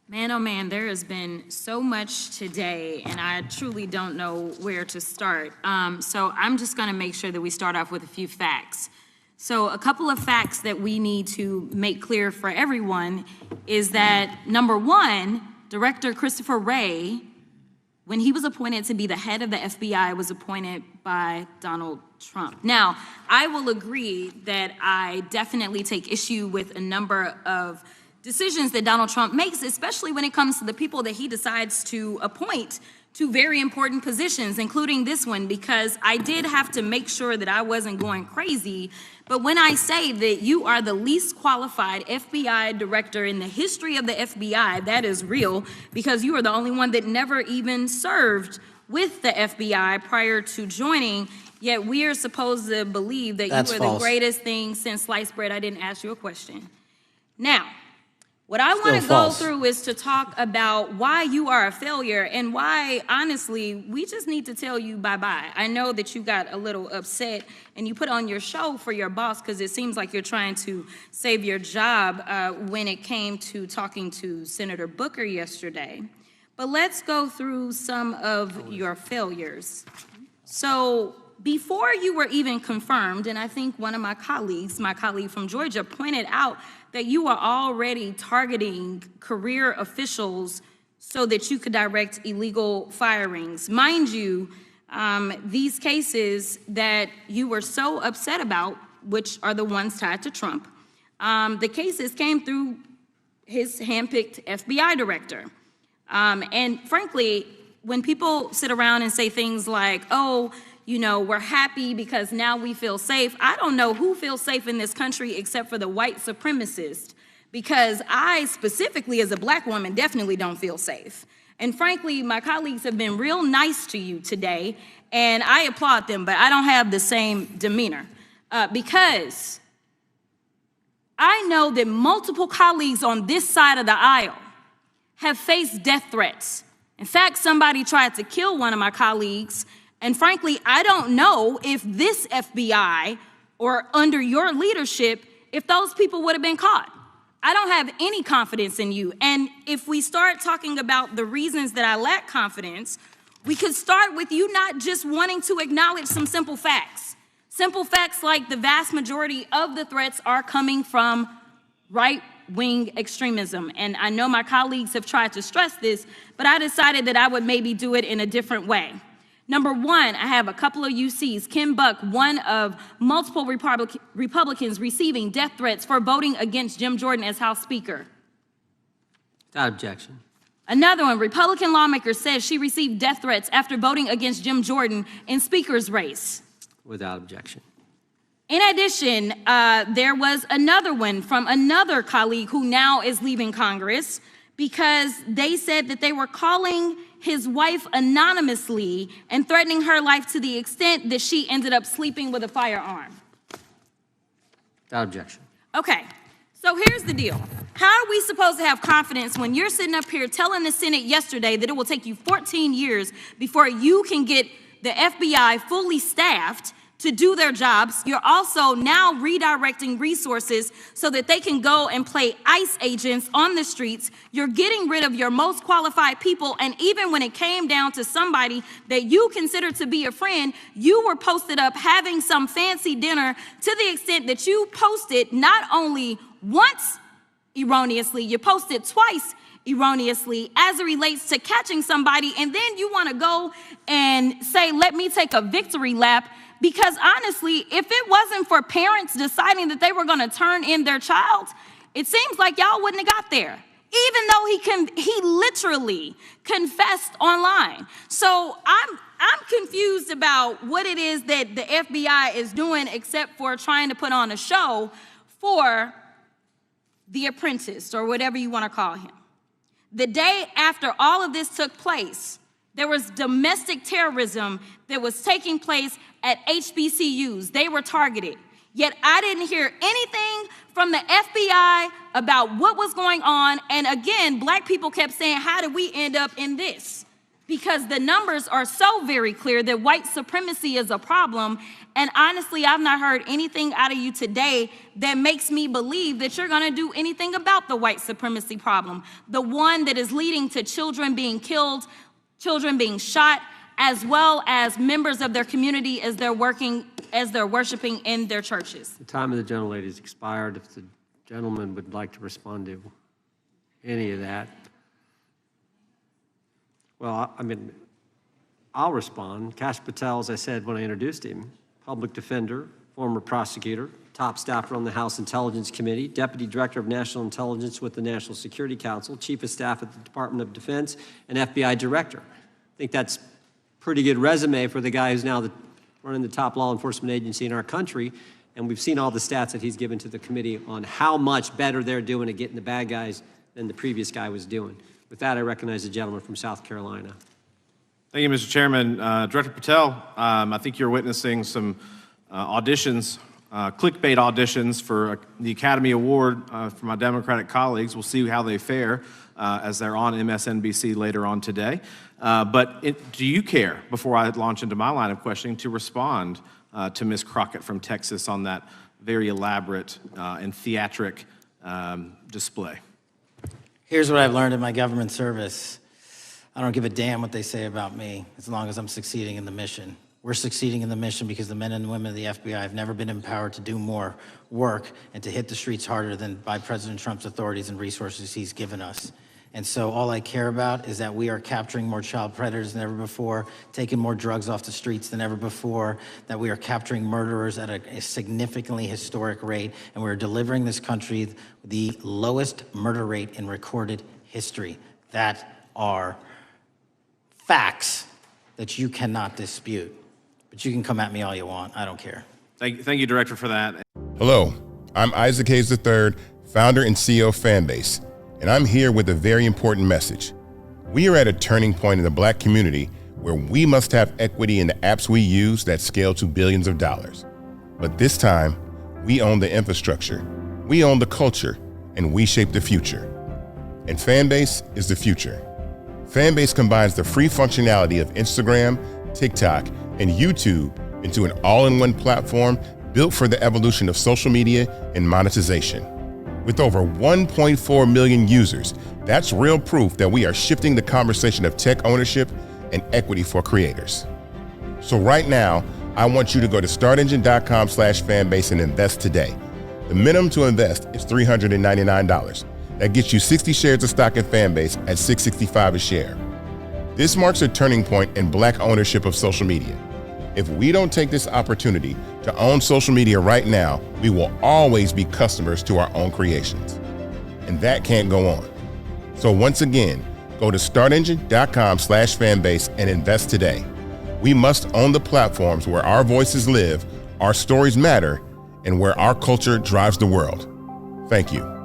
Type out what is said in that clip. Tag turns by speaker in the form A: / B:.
A: Man, oh man, there has been so much today, and I truly don't know where to start. So I'm just going to make sure that we start off with a few facts. So a couple of facts that we need to make clear for everyone is that, number one, Director Christopher Wray, when he was appointed to be the head of the FBI, was appointed by Donald Trump. Now, I will agree that I definitely take issue with a number of decisions that Donald Trump makes, especially when it comes to the people that he decides to appoint to very important positions, including this one, because I did have to make sure that I wasn't going crazy. But when I say that you are the least qualified FBI director in the history of the FBI, that is real, because you are the only one that never even served with the FBI prior to joining, yet we are supposed to believe that you are the greatest thing since sliced bread. I didn't ask you a question. Now, what I want to go through is to talk about why you are a failure and why, honestly, we just need to tell you bye-bye. I know that you got a little upset and you put on your show for your boss because it seems like you're trying to save your job when it came to talking to Senator Booker yesterday. But let's go through some of your failures. So before you were even confirmed, and I think one of my colleague from Georgia, pointed out that you are already targeting career officials so that you could direct illegal firings. Mind you, these cases that you were so upset about, which are the ones tied to Trump, the cases came through his handpicked FBI director. And frankly, when people sit around and say things like, oh, you know, we're happy because now we feel safe. I don't know who feels safe in this country except for the white supremacists, because I specifically as a black woman definitely don't feel safe. And frankly, my colleagues have been real nice to you today, and I applaud them, but I don't have the same demeanor because I know that multiple colleagues on this side of the aisle have faced death threats. In fact, somebody tried to kill one of my colleagues. And frankly, I don't know if this FBI or under your leadership, if those people would have been caught. I don't have any confidence in you. And if we start talking about the reasons that I lack confidence, we could start with you not just wanting to acknowledge some simple facts. Simple facts like the vast majority of the threats are coming from right-wing extremism. And I know my colleagues have tried to stress this, but I decided that I would maybe do it in a different way. Number one, I have a couple of UCs. Kim Buck, one of multiple Republicans receiving death threats for voting against Jim Jordan as House Speaker.
B: Without objection.
A: Another one, Republican lawmaker says she received death threats after voting against Jim Jordan in Speaker's race.
B: Without objection.
A: In addition, there was another one from another colleague who now is leaving Congress because they said that they were calling his wife anonymously and threatening her life to the extent that she ended up sleeping with a firearm.
B: Without objection.
A: Okay, so here's the deal. How are we supposed to have confidence when you're sitting up here telling the Senate yesterday that it will take you 14 years before you can get the FBI fully staffed to do their jobs? You're also now redirecting resources so that they can go and play ICE agents on the streets. You're getting rid of your most qualified people, and even when it came down to somebody that you consider to be a friend, you were posted up having some fancy dinner to the extent that you posted not only once erroneously, you posted twice erroneously as it relates to catching somebody, and then you want to go and say, let me take a victory lap. Because honestly, if it wasn't for parents deciding that they were going to turn in their child, it seems like y'all wouldn't have got there, even though he literally confessed online. So I'm confused about what it is that the FBI is doing except for trying to put on a show for the apprentice or whatever you want to call him. The day after all of this took place, there was domestic terrorism that was taking place at HBCUs. They were targeted. Yet I didn't hear anything from the FBI about what was going on. And again, black people kept saying, how did we end up in this? because the numbers are so very clear that white supremacy is a problem. And honestly, I've not heard anything out of you today that makes me believe that you're gonna do anything about the white supremacy problem. The one that is leading to children being killed, children being shot, as well as members of their community as they're worshiping in their churches.
B: The time of the gentlelady has expired. If the gentleman would like to respond to any of that. Well, I mean, I'll respond. Cash Patel, as I said when I introduced him, public defender, former prosecutor, top staffer on the House Intelligence Committee, Deputy Director of National Intelligence with the National Security Council, Chief of Staff at the Department of Defense, and FBI Director. I think that's a pretty good resume for the guy who's now running the top law enforcement agency in our country. And we've seen all the stats that he's given to the committee on how much better they're doing at getting the bad guys than the previous guy was doing. With that, I recognize the gentleman from South Carolina.
C: Thank you, Mr. Chairman. Director Patel, I think you're witnessing some auditions, clickbait auditions for the Academy Award for my Democratic colleagues. We'll see how they fare as they're on MSNBC later on today. Do you care, before I launch into my line of questioning, to respond to Ms. Crockett from Texas on that very elaborate and theatric display?
D: Here's what I've learned in my government service. I don't give a damn what they say about me as long as I'm succeeding in the mission. We're succeeding in the mission because the men and women of the FBI have never been empowered to do more work and to hit the streets harder than by President Trump's authorities and resources he's given us. And so all I care about is that we are capturing more child predators than ever before, taking more drugs off the streets than ever before, that we are capturing murderers at a significantly historic rate, and we're delivering this country the lowest murder rate in recorded history. That are facts that you cannot dispute. But you can come at me all you want. I don't care.
C: Thank you, Director, for that.
E: Hello, I'm Isaac Hayes III, founder and CEO of Fanbase, and I'm here with a very important message. We are at a turning point in the Black community where we must have equity in the apps we use that scale to billions of dollars. But this time, we own the infrastructure, we own the culture, and we shape the future. And Fanbase is the future. Fanbase combines the free functionality of Instagram, TikTok, and YouTube into an all-in-one platform built for the evolution of social media and monetization. With over 1.4 million users, that's real proof that we are shifting the conversation of tech ownership and equity for creators. So right now, I want you to go to startengine.com/fanbase and invest today. The minimum to invest is $399. That gets you 60 shares of stock in Fanbase at $665 a share. This marks a turning point in Black ownership of social media. If we don't take this opportunity to own social media right now, we will always be customers to our own creations. And that can't go on. So once again, go to startengine.com/fanbase and invest today. We must own the platforms where our voices live, our stories matter, and where our culture drives the world. Thank you.